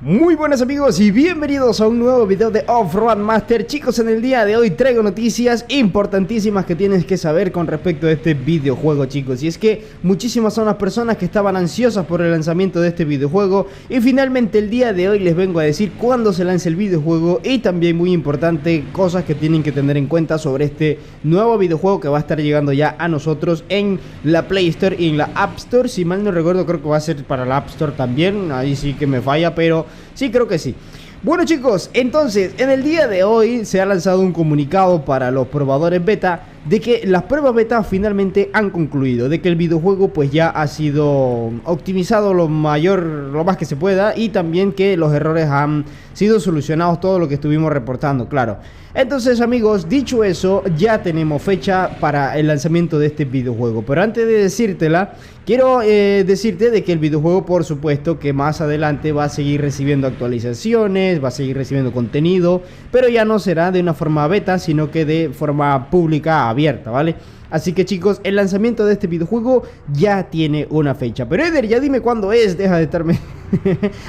Muy buenas amigos y bienvenidos a un nuevo video de Off-Road Master. Chicos, en el día de hoy traigo noticias importantísimas que tienes que saber con respecto a este videojuego, chicos. Y es que muchísimas son las personas que estaban ansiosas por el lanzamiento de este videojuego. Y finalmente el día de hoy les vengo a decir cuándo se lanza el videojuego. Y también, muy importante, cosas que tienen que tener en cuenta sobre este nuevo videojuego que va a estar llegando ya a nosotros en la Play Store y en la App Store. Si mal no recuerdo, creo que va a ser para la App Store también. Ahí sí que me falla, pero sí, creo que sí. Bueno, chicos, entonces en el día de hoy se ha lanzado un comunicado para los probadores beta de que las pruebas beta finalmente han concluido, de que el videojuego pues ya ha sido optimizado lo más que se pueda, y también que los errores han sido solucionados, todo lo que estuvimos reportando, claro. Entonces, amigos, dicho eso, ya tenemos fecha para el lanzamiento de este videojuego. Pero antes de decírtela, quiero decirte de que el videojuego, por supuesto, que más adelante va a seguir recibiendo actualizaciones, va a seguir recibiendo contenido, pero ya no será de una forma beta, sino que de forma pública, abierta, ¿vale? Así que, chicos, el lanzamiento de este videojuego ya tiene una fecha. Pero Eder, ya dime cuándo es, deja de estarme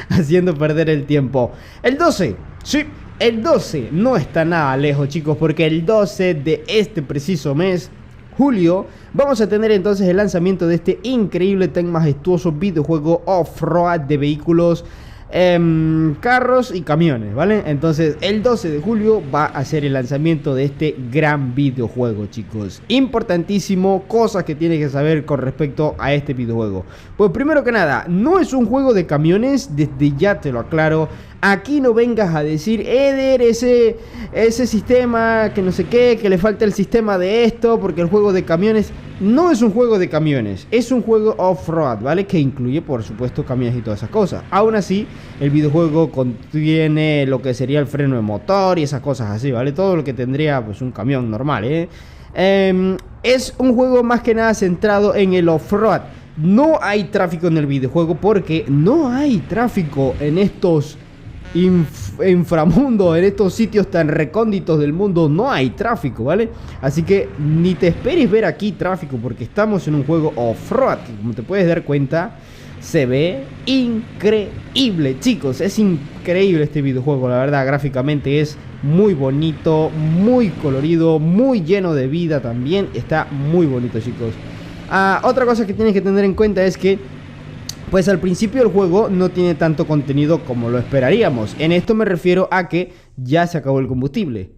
haciendo perder el tiempo. El 12, sí. El 12 no está nada lejos, chicos, porque el 12 de este preciso mes, julio, vamos a tener entonces el lanzamiento de este increíble, tan majestuoso videojuego off-road de vehículos, carros y camiones, ¿vale? Entonces el 12 de julio va a ser el lanzamiento de este gran videojuego, chicos. Importantísimo, cosas que tienes que saber con respecto a este videojuego. Pues primero que nada, no es un juego de camiones, desde ya te lo aclaro. Aquí no vengas a decir, Eder, ese sistema que no sé qué, que le falta el sistema de esto, porque el juego de camiones no es un juego de camiones, es un juego off-road, ¿vale? Que incluye, por supuesto, camiones y todas esas cosas. Aún así, el videojuego contiene lo que sería el freno de motor y esas cosas así, ¿vale? Todo lo que tendría, pues, un camión normal, ¿eh? Es un juego más que nada centrado en el off-road. No hay tráfico en el videojuego porque no hay tráfico en estos inframundo, en estos sitios tan recónditos del mundo no hay tráfico, ¿vale? Así que ni te esperes ver aquí tráfico, porque estamos en un juego off-road que, como te puedes dar cuenta, se ve increíble, chicos. Es increíble este videojuego, la verdad. Gráficamente es muy bonito, muy colorido, muy lleno de vida también. Está muy bonito, chicos. Otra cosa que tienes que tener en cuenta es que, pues, al principio el juego no tiene tanto contenido como lo esperaríamos. En esto me refiero a que ya se acabó el combustible.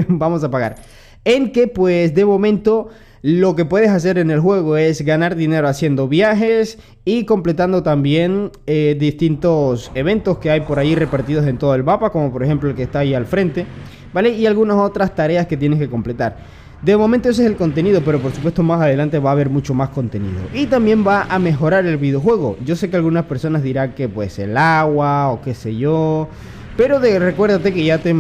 Vamos a pagar. En que, pues, de momento lo que puedes hacer en el juego es ganar dinero haciendo viajes y completando también distintos eventos que hay por ahí repartidos en todo el mapa, como por ejemplo el que está ahí al frente, ¿vale? Y algunas otras tareas que tienes que completar. De momento ese es el contenido, pero por supuesto más adelante va a haber mucho más contenido. Y también va a mejorar el videojuego. Yo sé que algunas personas dirán que pues el agua o qué sé yo, pero recuérdate que ya te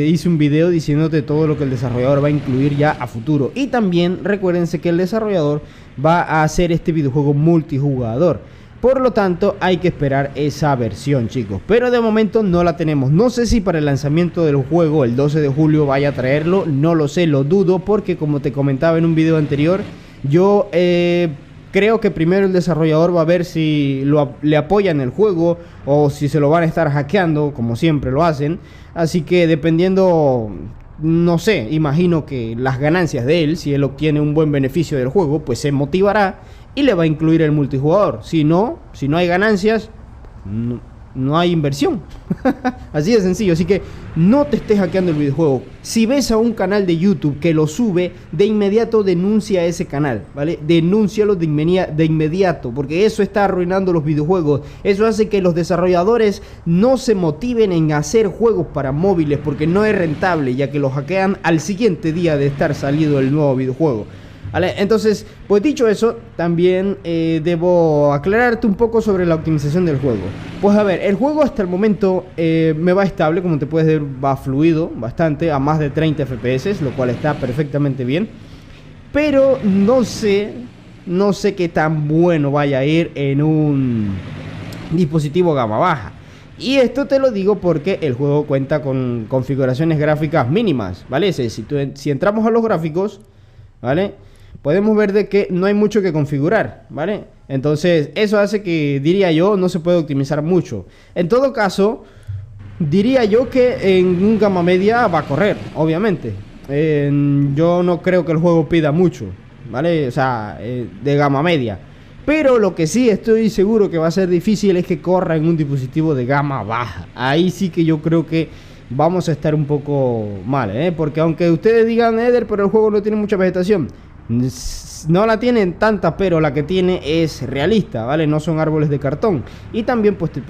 hice un video diciéndote todo lo que el desarrollador va a incluir ya a futuro. Y también recuérdense que el desarrollador va a hacer este videojuego multijugador. Por lo tanto, hay que esperar esa versión, chicos. Pero de momento no la tenemos. No sé si para el lanzamiento del juego, el 12 de julio, vaya a traerlo. No lo sé, lo dudo, porque como te comentaba en un video anterior, yo creo que primero el desarrollador va a ver si le apoyan el juego o si se lo van a estar hackeando, como siempre lo hacen. Así que dependiendo, no sé, imagino que las ganancias de él, si él obtiene un buen beneficio del juego, pues se motivará y le va a incluir el multijugador. Si no hay ganancias, no hay inversión. Así de sencillo. Así que no te estés hackeando el videojuego. Si ves a un canal de YouTube que lo sube, de inmediato denuncia ese canal, ¿vale? Denúncialo de inmediato, porque eso está arruinando los videojuegos. Eso hace que los desarrolladores no se motiven en hacer juegos para móviles, porque no es rentable, ya que los hackean al siguiente día de estar salido el nuevo videojuego, ¿vale? Entonces, pues dicho eso, también debo aclararte un poco sobre la optimización del juego. Pues a ver, el juego hasta el momento me va estable, como te puedes ver, va fluido bastante, a más de 30 FPS, lo cual está perfectamente bien. Pero no sé qué tan bueno vaya a ir en un dispositivo gama baja. Y esto te lo digo porque el juego cuenta con configuraciones gráficas mínimas, ¿vale? Si entramos a los gráficos, ¿vale? podemos ver de que no hay mucho que configurar, ¿vale? Entonces, eso hace que, diría yo, no se puede optimizar mucho. En todo caso, diría yo que en un gama media va a correr, obviamente. Yo no creo que el juego pida mucho, ¿vale? O sea, de gama media. Pero lo que sí estoy seguro que va a ser difícil es que corra en un dispositivo de gama baja. Ahí sí que yo creo que vamos a estar un poco mal, ¿eh? Porque aunque ustedes digan, Eder, pero el juego no tiene mucha vegetación. No la tienen tanta, pero la que tiene es realista, ¿vale? No son árboles de cartón. Y también pues te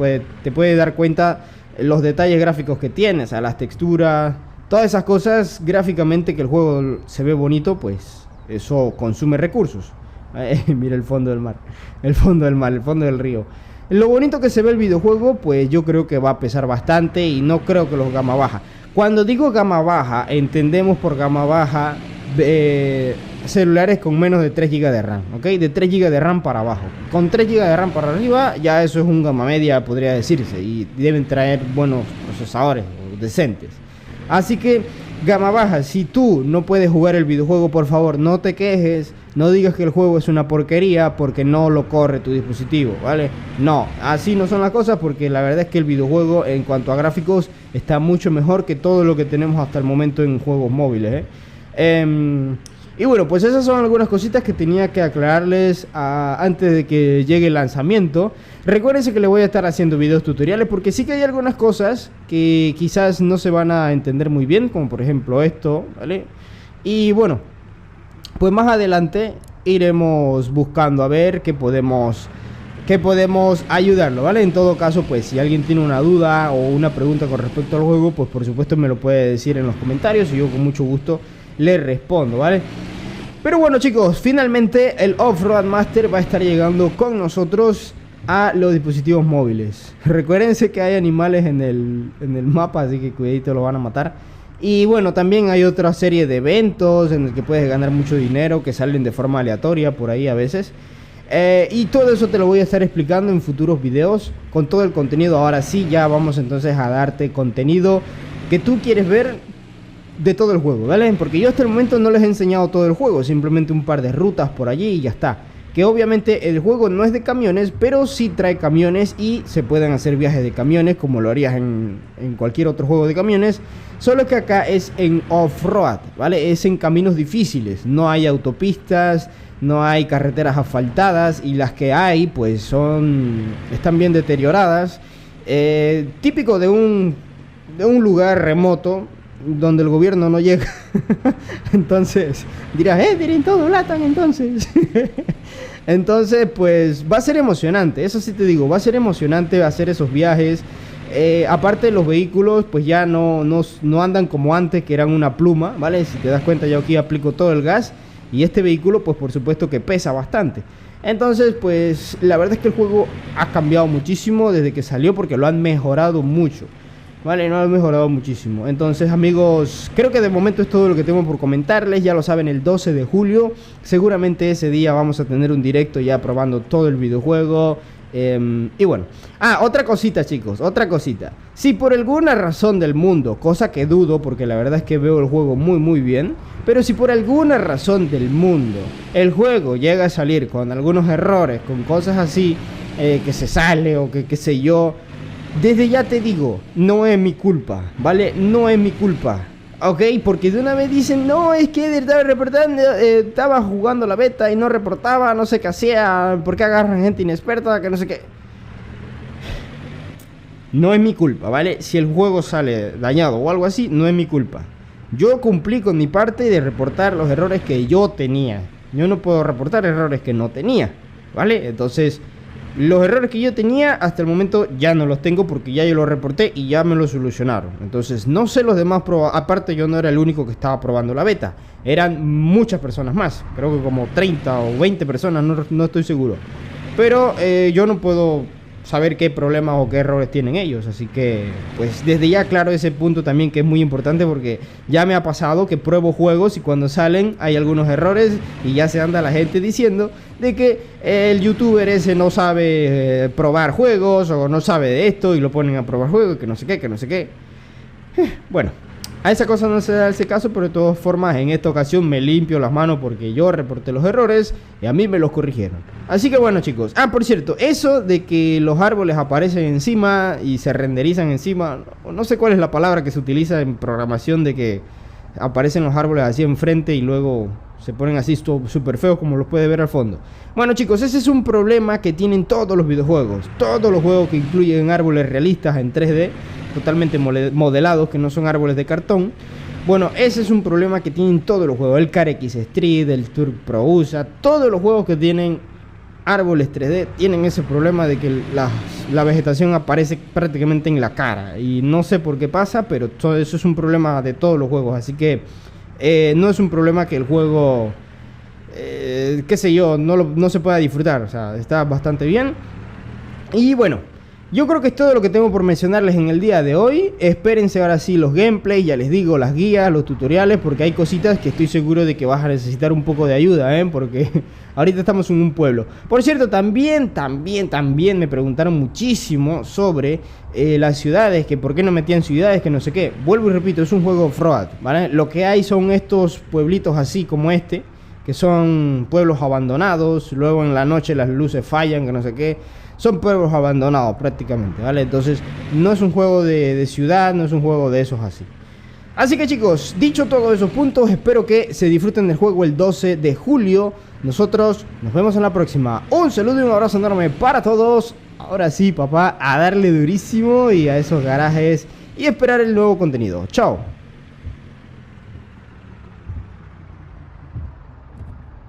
puede dar cuenta los detalles gráficos que tienes, o sea, las texturas, todas esas cosas gráficamente, que el juego se ve bonito, pues eso consume recursos. Mira el fondo del mar, el fondo del mar, el fondo del río. Lo bonito que se ve el videojuego, pues yo creo que va a pesar bastante y no creo que los gama baja. Cuando digo gama baja, entendemos por gama baja celulares con menos de 3 GB de RAM, ¿ok? De 3 GB de RAM para abajo. Con 3 GB de RAM para arriba, ya eso es un gama media, podría decirse. Y deben traer buenos procesadores decentes. Así que, gama baja, si tú no puedes jugar el videojuego, por favor, no te quejes. No digas que el juego es una porquería porque no lo corre tu dispositivo, ¿vale? No, así no son las cosas, porque la verdad es que el videojuego en cuanto a gráficos está mucho mejor que todo lo que tenemos hasta el momento en juegos móviles, y bueno, pues esas son algunas cositas que tenía que aclararles antes de que llegue el lanzamiento. Recuérdense que les voy a estar haciendo videos tutoriales, porque sí que hay algunas cosas que quizás no se van a entender muy bien, como por ejemplo esto, ¿vale? Y bueno, pues más adelante iremos buscando a ver qué podemos ayudarlo, ¿vale? En todo caso, pues si alguien tiene una duda o una pregunta con respecto al juego, pues por supuesto me lo puede decir en los comentarios y yo con mucho gusto le respondo, ¿vale? Pero bueno, chicos, finalmente el Off-Road Master va a estar llegando con nosotros a los dispositivos móviles. Recuérdense que hay animales en el mapa, así que cuidadito, lo van a matar. Y bueno, también hay otra serie de eventos en el que puedes ganar mucho dinero, que salen de forma aleatoria por ahí a veces. Y todo eso te lo voy a estar explicando en futuros videos con todo el contenido. Ahora sí, ya vamos entonces a darte contenido que tú quieres ver de todo el juego, ¿vale? Porque yo hasta el momento no les he enseñado todo el juego, simplemente un par de rutas por allí y ya está. Que obviamente el juego no es de camiones, pero sí trae camiones y se pueden hacer viajes de camiones como lo harías en cualquier otro juego de camiones. Solo que acá es en off-road, ¿vale? Es en caminos difíciles, no hay autopistas, no hay carreteras asfaltadas, y las que hay pues están bien deterioradas. Típico de un lugar remoto donde el gobierno no llega. Entonces dirás, dirán todo Latan entonces. Entonces pues va a ser emocionante, eso sí te digo, va a ser emocionante hacer esos viajes. Aparte los vehículos pues ya no andan como antes, que eran una pluma, ¿vale? Si te das cuenta, yo aquí aplico todo el gas, y este vehículo pues por supuesto que pesa bastante. Entonces pues la verdad es que el juego ha cambiado muchísimo desde que salió, porque lo han mejorado mucho, vale, no lo han mejorado muchísimo. Entonces amigos, creo que de momento es todo lo que tengo por comentarles. Ya lo saben, el 12 de julio seguramente ese día vamos a tener un directo ya probando todo el videojuego. Y bueno, otra cosita, chicos, otra cosita. Si por alguna razón del mundo, cosa que dudo porque la verdad es que veo el juego muy bien, pero si por alguna razón del mundo el juego llega a salir con algunos errores, con cosas así, que se sale o que qué sé yo, desde ya te digo, no es mi culpa, ¿vale? No es mi culpa, ¿ok? Porque de una vez dicen, no, es que estaba reportando, estaba jugando la beta y no reportaba, no sé qué hacía, ¿por qué agarran gente inexperta? Que no sé qué. No es mi culpa, ¿vale? Si el juego sale dañado o algo así, no es mi culpa. Yo cumplí con mi parte de reportar los errores que yo tenía. Yo no puedo reportar errores que no tenía, ¿vale? Entonces, los errores que yo tenía hasta el momento ya no los tengo, porque ya yo los reporté y ya me los solucionaron. Entonces no sé los demás, aparte yo no era el único que estaba probando la beta, eran muchas personas más, creo que como 30 o 20 personas, no estoy seguro. Pero yo no puedo saber qué problemas o qué errores tienen ellos, así que pues desde ya aclaro ese punto también, que es muy importante, porque ya me ha pasado que pruebo juegos y cuando salen hay algunos errores y ya se anda la gente diciendo de que el youtuber ese no sabe probar juegos o no sabe de esto y lo ponen a probar juegos, que no sé qué, que no sé qué. Bueno, A esa cosa no se da ese caso, pero de todas formas en esta ocasión me limpio las manos porque yo reporté los errores y a mí me los corrigieron. Así que bueno, chicos. Ah, por cierto, eso de que los árboles aparecen encima y se renderizan encima, no sé cuál es la palabra que se utiliza en programación de que aparecen los árboles así enfrente y luego se ponen así súper feos como los puede ver al fondo. Bueno, chicos, ese es un problema que tienen todos los videojuegos. Todos los juegos que incluyen árboles realistas en 3D, totalmente modelados, que no son árboles de cartón. Bueno, ese es un problema que tienen todos los juegos. El CarX Street, el Turk Pro USA, todos los juegos que tienen árboles 3D tienen ese problema de que la vegetación aparece prácticamente en la cara. Y no sé por qué pasa, pero todo eso es un problema de todos los juegos. Así que no es un problema que el juego, qué sé yo, no se pueda disfrutar. O sea, está bastante bien. Y bueno, yo creo que es todo lo que tengo por mencionarles en el día de hoy. Espérense ahora sí los gameplays, ya les digo, las guías, los tutoriales, porque hay cositas que estoy seguro de que vas a necesitar un poco de ayuda, porque ahorita estamos en un pueblo. Por cierto, también me preguntaron muchísimo sobre las ciudades, que por qué no metían ciudades, que no sé qué. Vuelvo y repito, es un juego fraud, ¿vale? Lo que hay son estos pueblitos así como este, que son pueblos abandonados, luego en la noche las luces fallan, que no sé qué. Son pueblos abandonados prácticamente, ¿vale? Entonces no es un juego de ciudad, no es un juego de esos así. Así que chicos, dicho todos esos puntos, espero que se disfruten del juego el 12 de julio. Nosotros nos vemos en la próxima. Un saludo y un abrazo enorme para todos. Ahora sí, papá, a darle durísimo y a esos garajes y esperar el nuevo contenido. Chao.